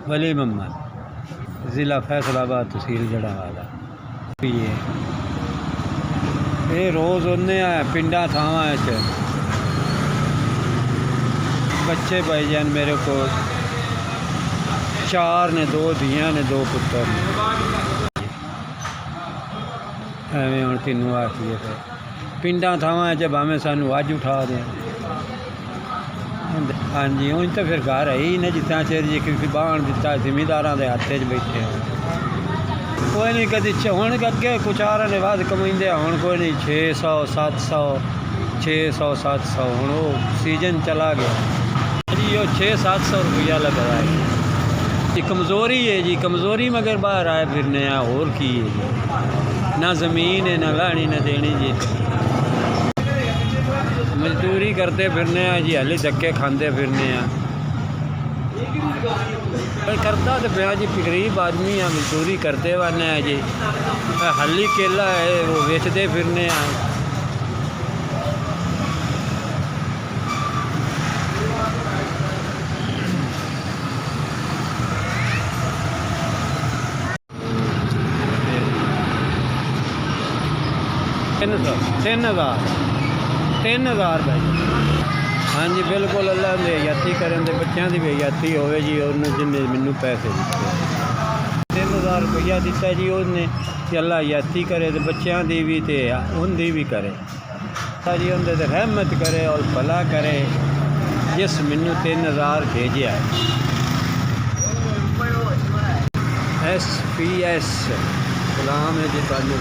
वली मोहम्मद, ज़िला फैसलाबाद, तहसील जड़ावाला। ये रोज़ उन्ने पिंडा थावां बच्चे पाई जान मेरे को, 4 ने, 2 धियां ने, 2 पुत्तर ने। एवें हुण तीनों आखिए फिर पिंडा थावां भावें सानू अज उठा दें। हाँ जी, उंज तो फिर घर है ही ना, जितना चिर जी किसी बाहन दिता जिमीदारां दे हत्थ च बैठे हो। कोई नहीं कभी हुण अगे कुछ आ रहे ने वध कमाइंदे, हुण कोई नहीं 600 700 600 700 हुण वो सीजन चला गया जी। वो 600-700 रुपया लग रहा है जी। कमज़ोरी है जी, कमज़ोरी मगर बाहर आए फिरने और की है जी। ना ज़मीन है, ना लानी ना देनी जी, मजदूरी करते फिरने जी, हली धक्के खाते फिरने। करता तो पिया जी, गरीब आदमी है, मजदूरी करते वाने जी। हली केला है वो बेचते फिरने। तीन हज़ार भाई। हाँ जी बिल्कुल, अल्लाह ने हयाती करें तो बच्चों की भी हयाती होवे जी। उन्हें जिन्हें मैनू पैसे दिते 3000 रुपया दिता जी उन्हें, कि अल्लाह हयाती करे तो बच्चों की भी तो उनकी भी करे जी, उनके तो रहमत करे और भला करे। जिस मैनू 3000 भेजा SPS गुलाम है जी, तुहानू